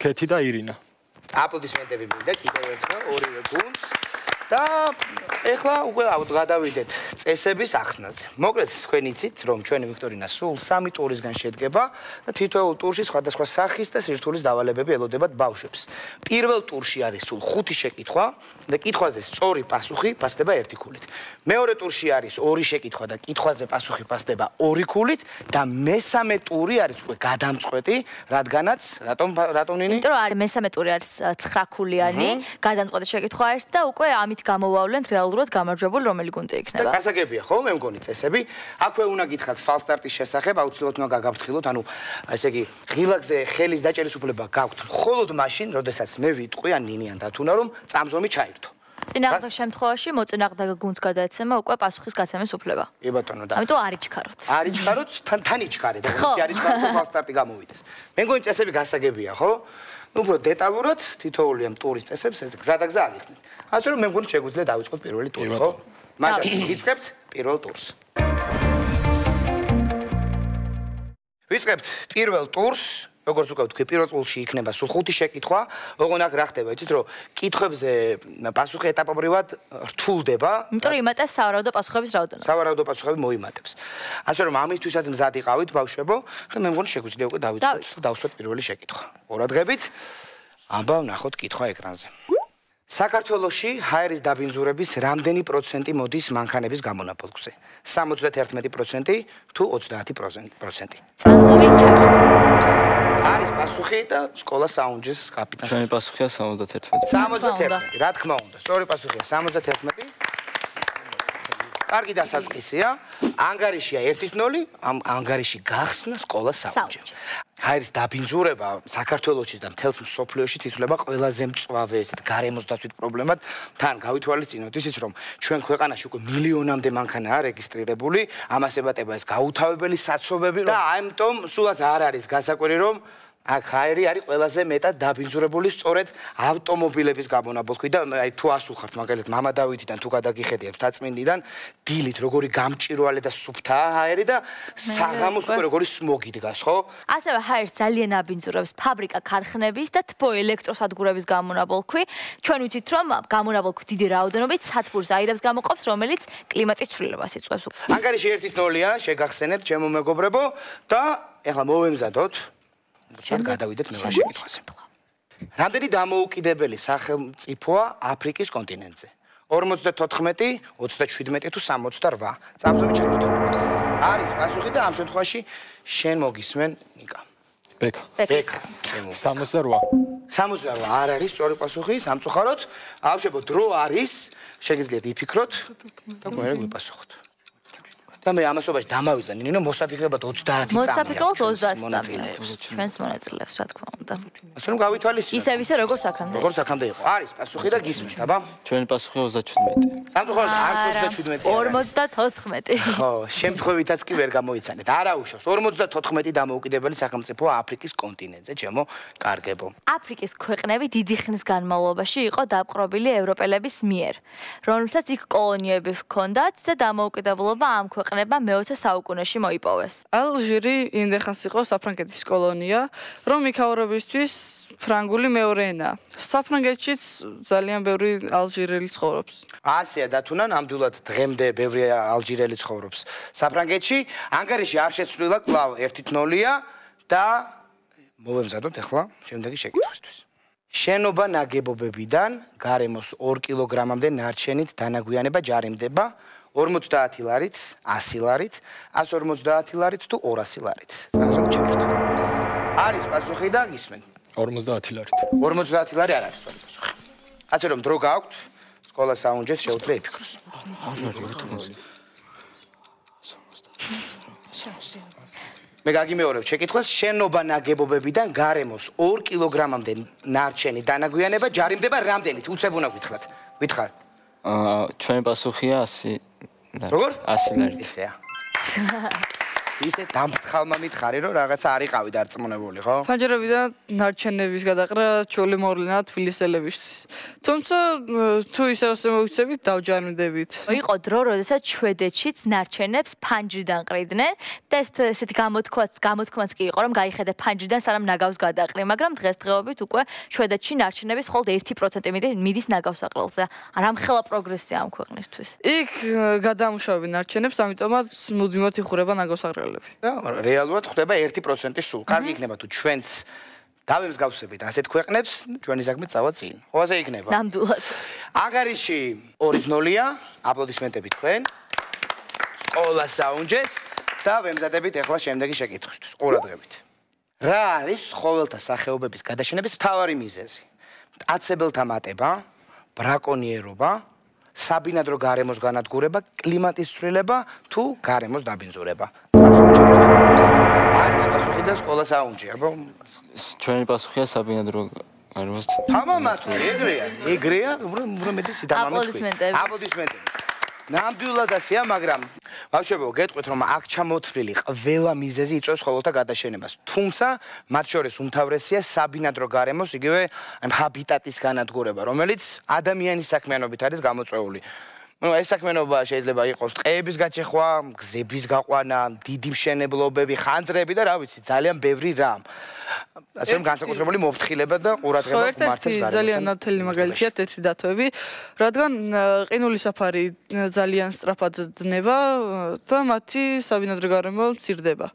ქეთი და ირინა. აპლოდისმენტები მინდა კიდევ ერთხელ ორივე გუნდს და ეხლა უკვე გადავიდეთ წესების ახსნაზე. მოკლედ თქვენ იცით, რომ ჩვენი ვიქტორინა სულ 3 ტურისგან შედგება და თითოეულ ტურში სხვადასხვა სახის და სირთულის დავალებები ელოდებათ ბავშვებს. პირველ ტურში არის სულ 5 შეკითხვა და კითხვაზე სწორი პასუხი პასდება 1 ქულით. მეორე ტურში არის 2 შეკითხვა და კითხვაზე პასუხი პასდება 2 ქულით და მესამე ტური არის უკვე გადამწყვეტი, რადგანაც რატომ ნინი? იმიტომ რომ მესამე ტური არის 9 ქულიანი, გადამწყვეტი შეკითხვა არის და უკვე ამით ამით გამოვავლენთ რეალურად გამარჯვებული რომელი გუნდი იქნება. გასაგებია ხო მე მგონი წესები. აქვე უნდა გითხრათ ფალსტარტის შესახებ, აუცილებლად უნდა გაგაფრთხილოთ, ანუ ესე იგი ღილაკზე ხელის დაჭერის უფლება გაქვთ მხოლოდ მაშინ, როდესაც მე ვიტყვი ან ნინი ან დათუნა რომ წამზომი ჩაირთო. წინააღმდეგ შემთხვევაში მოწინააღმდეგე გუნდს გადაეცემა უკვე პასუხის გაცემის უფლება. კი ბატონო და. ამიტომ არ იჩქაროთ. არ იჩქაროთ, თან იჩქარეთ, როგორც არ იჩქაროთ, ფალსტარტი გამოვიდეს. მე მგონი წესები გასაგებია, ხო? უფრო დეტალურად თითოეული ამ ტურის წესებს გზადაგზა აღიხსნით. ასე რომ მე მგონი შეგვიძლია დავიწყოთ პირველი ტური, ხო? მაშინ ვიწყებთ პირველ ტურს. ვიწყებთ პირველ ტურს. როგორც უკვე ვთქვი, პირველ ტურში იქნება სულ 5 შეკითხვა. ოღონდ აქ რა ხდება, იცით რომ კითხვებზე პასუხი ეტაპობრივად რთულდება. იმიტომ რომ იმატებს სავარაუდო პასუხების რაოდენობა. სავარაუდო პასუხები მოიმატებს. ასე რომ ამისთვისაც მზად იყავით ბავშვებო, ხა მე მგონი შეგვიძლია უკვე დავიწყოთ პირველი შეკითხვა. ყურადღებით. ამბავ ნახოთ კითხვა ეკრანზე. საქართველოში ჰაერის დაბინძურების რამდენი პროცენტი მოდის მანქანების გამონაბოლქვზე? 71% თუ 30%? არის პასუხი და სკოლა საუნჯეს კაპიტანს. ჩვენი პასუხია 71. 71, რა თქმა უნდა, სწორი პასუხია 71. კარგი დასაწყისია. ანგარიშია 1-0, ამ ანგარიში გახსნა სკოლა საუნჯე. ჰაერის დაბინძურება საქართველოში და მთელს მსოფლიოში ითვლება ყველაზე მწვავე ესეთ გარემოს დაცვით პრობლემად. თან გავითვალისწინოთ ისიც რომ ჩვენ ქვეყანაში უკვე მილიონამდე მანქანაა რეგისტრირებული, ამას ებატება ეს გაუთავებელი საცობები და ამიტომ სულაც არ არის გასაკვირი რომ აქ ჰაერი არის ყველაზე მეტად დაბინძურებული სწორედ ავტომობილების გამონაბოლქვით და აი თუ ასულხართ მაგალითად მამა დავითიდან თუ გადაგიხედიათ მთაწმინდიდან დილით როგორი გამჭვირვალე და სუფთაა ჰაერი და საღამოს უკვე როგორი სმოგი დგას ხო? ასევე ჰაერს ძალიან აბინძურებს ფაბრიკა ქარხნების და თბო ელექტროსადგურების გამონაბოლქვი. ჩვენ ვიცით რომ გამონაბოლქვი დიდი რაოდენობით სათბურს აირებს გამოყოფს, რომელიც კლიმატის ცვლილებას იწვევს. ანგარიში 1-0-ია, შეგახსენებთ ჩემო მეგობრებო და ეხლა მოვემზადოთ გადავიდეთ მეორე შეკითხვაზე. რამდენი დამოუკიდებელი სახელმწიფოა აფრიკის კონტინენტზე? 54, 27 თუ 68? წამზომი ჩაირთო. არის პასუხი და ამ შემთხვევაში შენ მოგისმენ ნიკა. ბექა. 68. 68 არ არის სწორი პასუხი, სამწუხაროდ. ავშებო დრო არის, შეგიძლიათ იფიქროთ და მე გვიპასუხოთ. და მე ამასობაში დამავიწყე ნინო მოსაფიქრებად 30 წამი. მოსაფიქროთ 30 წამი. ჩვენს მონაწილეებს რა თქმა უნდა. ასე რომ გავითვალისწინოთ. ისე როგორც აქამდე. როგორც აქამდე იყო. არის პასუხი და გისმენთ, აბა? ჩვენი პასუხი 37. სამწუხაროდ არც 37. 54. ხო, შემთხვევითაც კი ვერ გამოიცანეთ. არა უშავს. 54 დამოუკიდებელი სახელმწიფოა აფრიკის კონტინენტზე, ჩემო კარგებო. აფრიკის ქვეყნები დიდი ხნის განმავლობაში იყო დაპყრობილი ევროპელების მიერ, რომელსაც იქ კოლონიები ჰქონდათ და დამოუკიდებლობა ამ ქვეყნებმა მე-20 საუკუნეში მოიპოვეს. ალჟირი იმდენხანს იყო საფრანგეთის კოლონია, რომ იქაურობისთვის ფრანგული მეორე ენა. საფრანგეთშიც ძალიან ბევრი ალჟირელი ცხოვრობს. ასეა დათუნა, ნამდვილად დღემდე ბევრი ალჟირელი ცხოვრობს საფრანგეთში. ანგარიში არ შეცვლილა, კვლავ 1-0-ია და მოვემზადოთ ახლა შემდეგი შეკითხვისთვის. შენობა ნაგებობებიდან გარემოს 2 კილოგრამამდე ნარჩენით დანაგვიანება ჯარიმდება 50 ლარით, 100 ლარით, 150 ლარით თუ 200 ლარით. წამზომი ჩაირთო. არის პასუხი და გისმენ. 50 ლარით. 50 ლარი არ არის სწორი პასუხი. ასე რომ დრო გაქვთ, სკოლა საუნჯეს შეუძლია იფიქროს. მე გაგიმეორებ შეკითხვას, შენობა ნაგებობებიდან გარემოს 2 კილოგრამამდე ნარჩენი დანაგვიანება ჯარიმდება რამდენით? უცებ უნდა გითხრათ. გითხარ. ჩვენი პასუხია 100. როგორ? 100 ლარით. ისეა. ისე დამთხალმა მითხარი რომ რაღაცა არ იყავი დარწმუნებული, ხო? ფანჯრებიდან ნარჩენების გადაყრა ჩვეული მოვლენა თბილისელებისთვის. თუმცა თუ ისევ მოიქცებით დავჯარიმდებით. იყო დრო, როდესაც შვედეთშიც ნარჩენებს ფანჯრიდან ყრიდნენ და ესეთი გამოთქვაც კი იყო, რომ გაიხედე ფანჯრიდან სანამ ნაგავს გადაყრი, მაგრამ დღესდღეობით უკვე შვედეთში ნარჩენების მხოლოდ 1% მიდის ნაგავს აყრილზე. არამხელა პროგრესია ამ ქვეყნისთვის. იქ გადამუშავებენ ნარჩენებს, ამიტომაც მუდმივად იხურება ნაგავს აყრილზე. და რეალურად ხდება 1% სულ. კარგი იქნება თუ ჩვენც დავემსგავსებით ასეთ ქვეყნებს, ჩვენი საქმე წავა წინ. ხო ასე იქნება. ნამდვილად. ანგარიში 2-0-ია, აპლოდისმენტები თქვენ. სკოლა საუნჯეს და ვემზადებით ახლა შემდეგი შეკითხვისთვის. ყურადღებით. რა არის ცხოველთა სახეობების გადაშენების მთავარი მიზეზი? მტაცებელთა მატება, ბრაკონიერობა, საბინადრო გარემოს განადგურება, კლიმატის ცვლილება თუ გარემოს დაბინძურება? წამსვენო არის პასუხი და სკოლა საუნჯე, აბა ჩვენი პასუხია საბინადრო გარემოს. თამამათო, ეგრეა, უმრომეთი აპლოდისმენტები. აპლოდისმენტები. ნამდვილად ასეა, მაგრამ ბავშვებო, გეტყვით რომ აქ ჩამოთვლილი ყველა მიზეზი იწვევს ცხოველთა გადაშენებას. თუმცა მათ შორის უმთავრესია საბინადრო გარემოს, იგივე ჰაბიტატის განადგურება, რომელიც ადამიანის საქმიანობით არის გამოწვეული. ეს საქმიანობა შეიძლება იყოს ტყეების გაჩეხვა, გზების გაყვანა, დიდი მშენებლობები, ხანძრები და რა ვიცი, ძალიან ბევრი რამ. ასე რომ განსაკუთრებული მოფრთხილება და ყურადღება მართავს გარემოს. ძალიან ნათელი მაგალითია თეთრი დათვები, რადგან ყინულის საფარი ძალიან სწრაფად დნება და მათი საბინადრო გარემო მცირდება.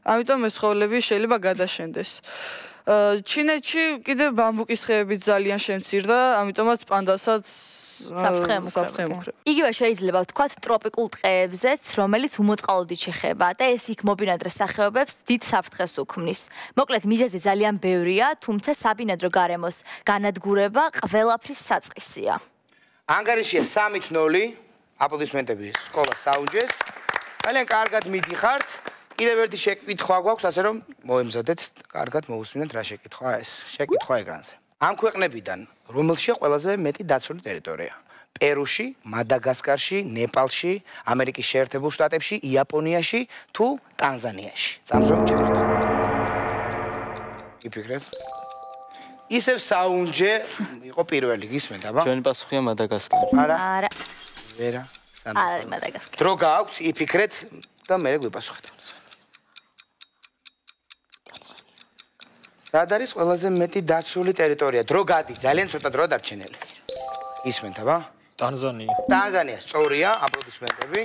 ამიტომ ეს ცხოველები შეიძლება გადაშენდეს. ჩინეთში კიდევ ბამბუკის ხეები ძალიან შემცირდა, ამიტომაც პანდასაც საფრთხე ემუქრება. იგივე შეიძლება ვთქვათ ტროპიკულ ტყეებზეც, რომელიც უმოწყალოდით შეხება და ეს იქ მობინადრე სახეობებს დიდ საფრთხეს უქმნის. მოკლედ მიზეზი ძალიან ბევრია, თუმცა საბინადრო გარემოს განადგურება ყველაფრის საწყისია. ანგარიშია 3-0, აპლოდისმენტები სკოლა საუნჯეს. ძალიან კარგად მიდიხართ. კიდევ ერთი შეკითხვა გვაქვს, ასე რომ მოემზადეთ, კარგად მოусმინეთ რა შეკითხვაა ეს. შეკითხვა ეკრანზე. ამ ქვეყნებიდან რომელშია ყველაზე მეტი დაცული ტერიტორია? პერუში, მადაგასკარში, ნეპალში, ამერიკის შეერთებულ შტატებში, იაპონიაში თუ ტანზანიაში? წამსვენ ჩერდით. იფიქრეთ. ისევ საუნჯე იყო პირველი, გისმენთ, აბა? ჩვენი პასუხია მადაგასკარი. არა. ვერა. არა, მადაგასკარი. დრო გააქვთ, იფიქრეთ და მე გვიპასუხეთ. სად არის ყველაზე მეტი დაცული ტერიტორია? დრო გადის, ძალიან ცოტა დროა დარჩენილი. ისმენთ, აბა? ტანზანია. ტანზანია, სწორია, აპლოდისმენტები.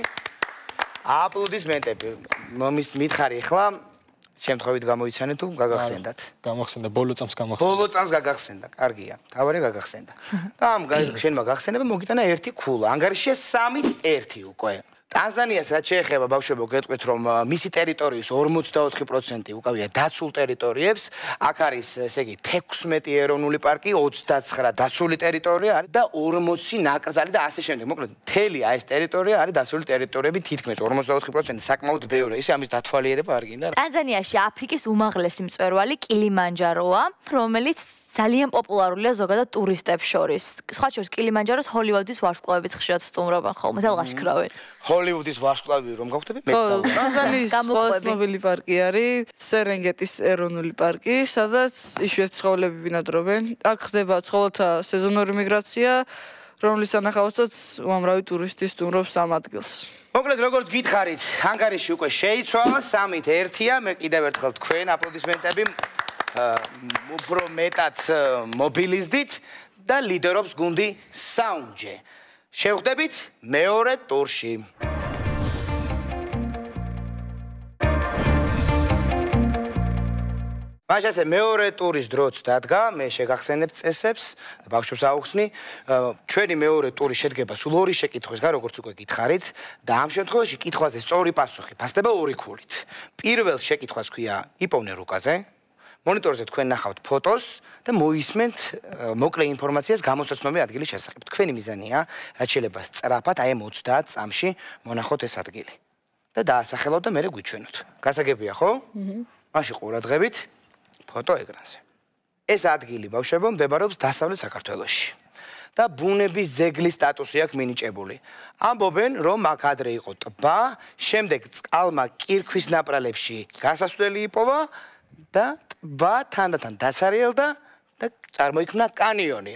აპლოდისმენტები. მითხარი ახლა შემთხვევით გამოიცანეთ თუ გაგახსენდათ? გამახსენდა, ბოლო წამს გამახსენდა. ბოლო წამს გაგახსენდა, კარგია. თავარი გაგახსენდა. და ამ შენმა გახსენება მოგიტანა 1 ქულა. ანგარიშია 3-1 უკვე. ტანზანიას რაც შეეხება ბავშვებო, გეტყვით რომ მისი ტერიტორიის 44% უკავია დაცულ ტერიტორიებს. აქ არის, ესე იგი, 16 ეროვნული პარკი, 29 დაცული ტერიტორია არის და 40 ნაკრძალი და ასე შემდეგ. მოკლედ, მთელი ეს ტერიტორია არის დაცული ტერიტორიები, თითქმის 44% საკმაოდ ბევრია. ისე ამის დათვალიერება არ გინდა? ტანზანიაში აფრიკის უმაღლესი მწვერვალი კილიმანჯაროა, რომელიც ძალიან პოპულარულია ზოგადად ტურისტებს შორის. სხვა შორის კილიმანჯაროს ჰოლივუდის ვარსკვლავებიც ხშირად სტუმრობენ ხოლმე და ლაშქრავენ. ჰოლივუდის ვარსკვლავი რომ გავხდები? მე ტანზანიის ყველაზე ცნობილი პარკი არის სერენგეტის ეროვნული პარკი, სადაც იშვიათი ცხოველები ბინადრობენ. აქ ხდება ცხოველთა სეზონური მიგრაცია, რომლის სანახავადაც უამრავი ტურისტი სტუმრობს ამ ადგილს. მოკლედ, როგორც გითხარით, ანგარიში უკვე შეიცვალა, 3-1-ია. მე კიდევ ერთხელ თქვენ აპლოდისმენტები უფრო მეტად მობილიზდით და ლიდერობს გუნდი საუნჯე. შევხვდებით მეორე ტურში. მაშასე მეორე ტურის დროც დადგა, მე შეგახსენებ წესებს და ბავშვებს აუხსნი. ჩვენი მეორე ტური შედგება სულ 2 შეკითხვისგან, როგორც უკვე გითხარით და ამ შემთხვევაში კითხვაზე სწორი პასუხი ფასდება 2 ქულით. პირველ შეკითხვას ქვია იპოვნე რუკაზე. მონიტორზე თქვენ ნახავთ ფოტოს და მოისმენთ მოკლე ინფორმაციას გამოსაცნობი ადგილის შესახებ. თქვენი მიზანია, რაც შეიძლება სწრაფად აი 30 წამში მონახოთ ეს ადგილი და დაასახელოთ და მე გვიჩვენოთ. გასაგებია, ხო? მაშინ ყურადღებით ფოტო ეკრანზე. ეს ადგილი ბავშვებო მდებარეობს დასავლეთ საქართველოში და ბუნების ძეგლის სტატუსი აქვს მინიჭებული. ამბობენ, რომ აქ ადრე იყო ტბა, შემდეგ წყალმა კირქვის ნაპრალებში გასასვლელი იპოვა და ტბა თანდათან დაცარიელდა და წარმოიქმნა კანიონი.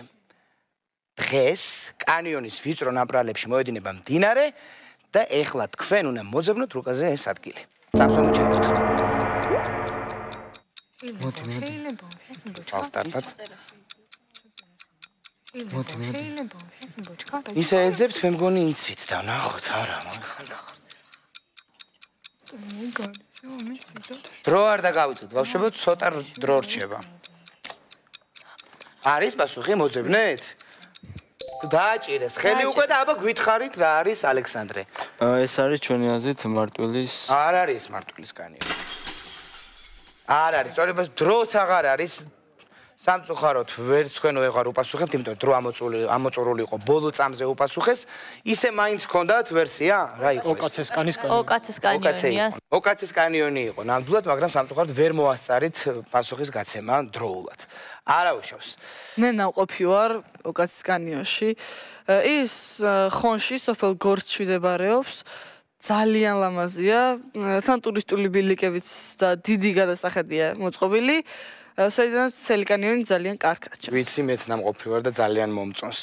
დღეს კანიონის ვიწრო ნაპრალებში მოედინება მდინარე და ეხლა თქვენ უნდა მოძებნოთ რუკაზე ეს ადგილი. წამსვენ ჩავით. მოდი. ავსტარტად. ისე ეძებთ, მე მგონი იცით და ნახოთ არა, მაგხანა. დრო არ დაგავიწოთ, ბავშვებო, ცოტა დრო რჩება. არის პასუხი მოძებნეთ? დააჭირეს ხელი უკვე და აბა გვითხრით რა არის ალექსანდრე? ეს არის ჩვენი აზრით მარტვილის. არ არის მარტვილის კანიონი. არ არის, სწორებას დროც აღარ არის. სამწუხაროდ ვერც თქვენ ვეღარ უპასუხებთ, იმიტომ რომ დრო ამოწურული იყო ბოლო წამზე უპასუხეს. ისე მაინც გქონდათ ვერსია? რა იყო? ოკაცეს კანიონი. ოკაცეს კანიონია. ოკაცეს კანიონი იყო ნამდვილად, მაგრამ სამწუხაროდ ვერ მოასწარით პასუხის გაცემა დროულად. არა უშავს. მე ნამყოფი ვარ ოკაცის კანიონში. ის ხონში სოფელ გორცში მდებარეობს. ძალიან ლამაზია, თან ტურისტული ბილიკებიც და დიდი გადასახედია მოწყობილი. საიდანაც წელი კანიონი ძალიან კარგად ჩანს. ვიცი, მეც ნამყოფი ვარ და ძალიან მომწონს.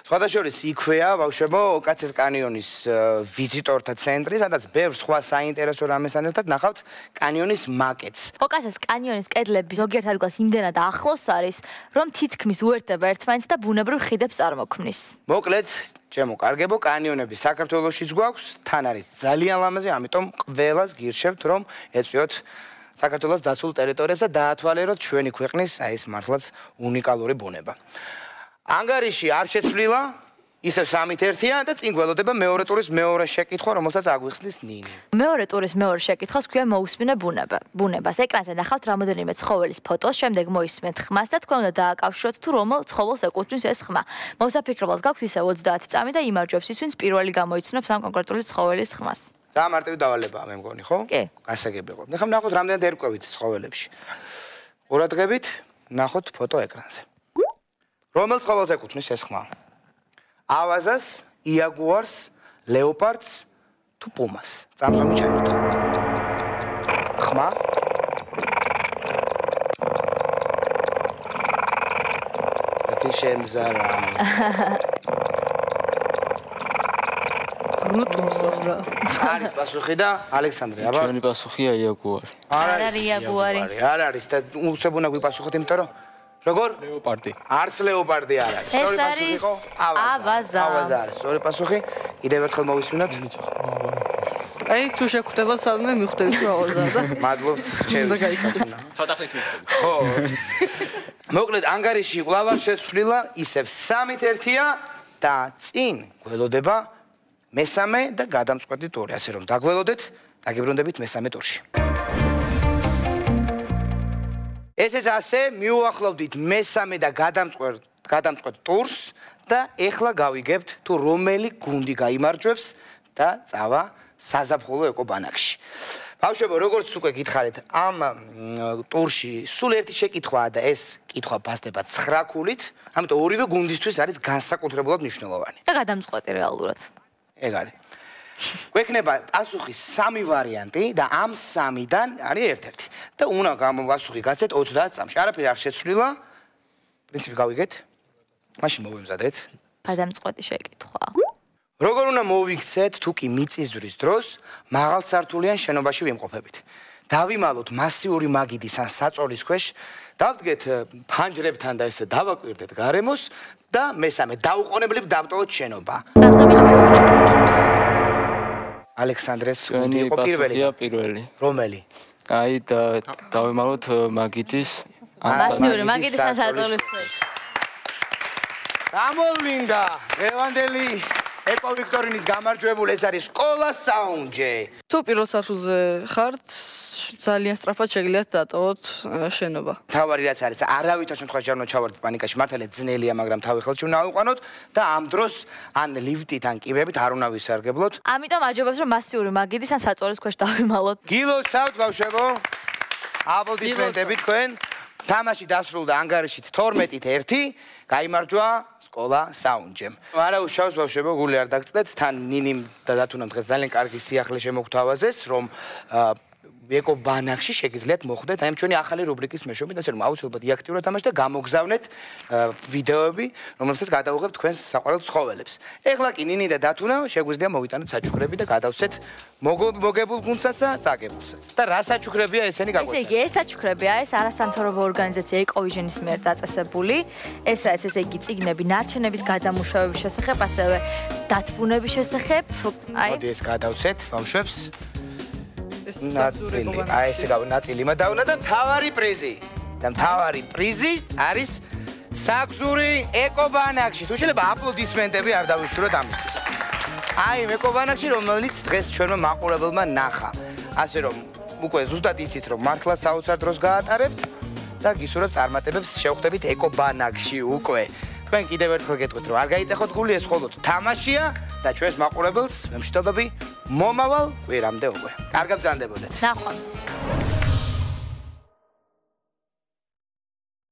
სხვადასხვა იქვეა ბავშვებო ოკაცეს კანიონის ვიზიტორთა ცენტრი, სადაც ბევრ სხვა საინტერესო რამესთან ერთად ნახავთ კანიონის მაკეტს. ოკაცეს კანიონის კედლები ზოგიერთ ადგილას იმდენად ახლოს არის, რომ თითქმის უერთდება ერთმანეთს და ბუნებრივ ხიდებს წარმოქმნის. მოკლედ, ჩემო კარგებო, კანიონები საქართველოშიც გვაქვს, თან არის ძალიან ლამაზი, ამიტომ ყველას გირჩევთ, რომ ეწვიოთ საქართველოს დაცულ ტერიტორიებს და დაათვალიეროთ ჩვენი ქვეყნის აი ეს მართლაც უნიკალური ბუნება. ანგარიში არ შეცვლილა, ისევ 3-1-ია და წინ გველოდება მეორე ტურის მეორე შეკითხვა, რომელსაც აგვიხსნის ნინი. მეორე ტურის მეორე შეკითხვას ქვია მოусმინე ბუნებას. ეკრანზე ნახავთ რამოდენიმე ცხოველის ფოტოს, შემდეგ მოისმენთ ხმას და თქვენ უნდა დააკავშიროთ თუ რომელ ცხოველს ეკუთვნის ეს ხმა. მოსაფიქრებლად გაქვთ ისევ 30 წამი და იმარჯვებს ის, ვინც პირველი გამოიცნობს ამ კონკრეტული ცხოველის ხმას. და მარტივი დავალებაა მე მგონი, ხო? კი. გასაგები იყო. ნახავთ ნახოთ რამდენად ერკვევით ცხოველებში. ყურადღებით ნახოთ ფოტო ეკრანზე. რომელ ცხოველს ეკუთვნის ეს ხმა? ავაზას, იაგუარს, ლეოპარდს თუ პუმას? წამსვამი ჩაერთო. ხმა? ეთი შემზარა. არის პასუხი და ალექსანდრე, აბა. ჩვენი პასუხია იაგუარი. არ არის იაგუარი. არ არის და უცებ უნდა გვიპასუხოთ, იმიტომ რომ როგორ? ლეოპარდი. არც ლეოპარდი არ არის. ეს არის ავაზა. ავაზა არის. სწორი პასუხი. კიდევ ერთხელ მოვისმინოთ. აი თუ შეგხვდება სადმე მიხვდებით ავაზა და მადლობთ, ჩემს. ცოტა ხნით მიხვდები. ხო. მოკლედ ანგარიში კვლავ არ შეცვლილა, ისევ 3-1-ია და წინ გველოდება მესამე და გადამწყვეტი ტური, ასე რომ დაგველოდეთ, დაგიბრუნდებით მესამე ტურში. ესეც ასე მიუახლოვდით მესამე და გადამწყვეტ ტურს და ეხლა გავიგებთ თუ რომელი გუნდი გაიმარჯვებს და წავა საზაფხულო ეკობანაკში. ბავშვებო, როგორც უკვე გითხარით, ამ ტურში სულ ერთი შეკითხვაა და ეს კითხვა ფასდება 9 ქულით, ამიტომ ორივე გუნდისთვის არის განსაკუთრებულად მნიშვნელოვანი. და გადამწყვეტი რეალურად. ეგ არის. გვექნება პასუხის 3 ვარიანტი და ამ 3-დან არის ერთ-ერთი. და უნდა პასუხი გაცეთ 30 წამში. არაფერი არ შეცვლილა. პრინციპი გავიგეთ? მაშინ მოვემზადეთ. გადამწყვეტი შეკითხვა. როგორ უნდა მოვიქცეთ თუ კი მიწისძვრის დროს მაღალსართულიან შენობაში ვიმყოფებით? დავიმალოთ მასიური მაგიდის ან საწოლის ქვეშ, დავდგეთ ფანჯრებთან და ესე დავაკვირდეთ გარემოს და მესამე დაუყოვნებლივ დავტოვოთ შენობა. ალექსანდრეს გუნდი იყო პირველი. რომელი? აი დავიმალოთ მაგიდის მასიური მაგიდის ან საწოლის ქვეშ. გამოვლინდა ლევანდელი ეკოვიქტორინის გამარჯვებული, ეს არის სკოლა საუნჯე. თუ პირველ სართულზე ხართ, ძალიან სწრაფად შეგიძლიათ დატოვოთ შენობა. თავარი რაც არის, არავითარ შემთხვევაში არ უნდა ჩავარდეთ პანიკაში, მართალია ძნელია, მაგრამ თავი ხელში უნდა ავიყვანოთ და ამ დროს ან ლიფტით, ან კიბებით არ უნდა ვისარგებლოთ. ამიტომ აჯობებს, რომ მასიური მაგიდის ან საწოლის ქვეშ დავიმალოთ. გილოცავთ, ბავშვებო. აპლოდისმენტები თქვენ. თამაში დასრულდა ანგარიშით 12-1. გაიმარჯვა სკოლა საუნჯემ. არა უშავს ბავშვებო, გული არ დაგწდეთ, თან ნინიმ და დათუნამ დღეს ძალიან კარგი სიახლე შემოგთავაზეს, რომ ეკობანაკში შეგიძლიათ მოხვდეთ აი ჩვენი ახალი რუბრიკის მეშვეობით, ასე რომ აუცილებლად იაქტიურად თამაშეთ და გამოგზავნეთ ვიდეოები, რომელსაც გადავუღებთ თქვენს საყვარელ ცხოველებს. ეხლა კი ნინი და დათუნა შეგვიძლია მოვიტანოთ საჩუქრები და გადავცეთ მოგებულ გუნდსაც და წაგებულსაც. და რა საჩუქრებია ესენი გაგვეცეთ? ესე იგი, ეს საჩუქრები არის არასამთავრობო ორგანიზაცია ეკოვიჟნის მიერ დაწესებული. ეს არის ესე იგი წიგნები ნარჩენების გადამუშავების შესახებ, ასევე დათბუნების შესახებ. მოდი ეს გადავცეთ ბავშვებს. ნაწილი, აი ესე ნაწილი მადავნა და მთავარი პრიზი. და მთავარი პრიზი არის საგზური ეკობანაკში. თუ შეიძლება აპლოდისმენტები არ დავიშუროთ ამისთვის. აი ეკობანაკში, რომელიც დღეს ჩვენმა მაყურებელმა ნახა. ასე რომ უკვე ზუსტად იცით, რომ მართლაც საოცარ დროს გაატარებთ და გისურვებთ წარმატებებს შევხვდებით ეკობანაკში უკვე. თქვენ კიდევ ერთხელ გეტყვით რომ არ გაიტეხოთ გული, ეს მხოლოდ თამაშია და ჩვენს მაყურებელს ვემშვიდობები მომავალ კვირამდე უკვე. კარგად ბრძანდებოდეთ. ნახვამდის.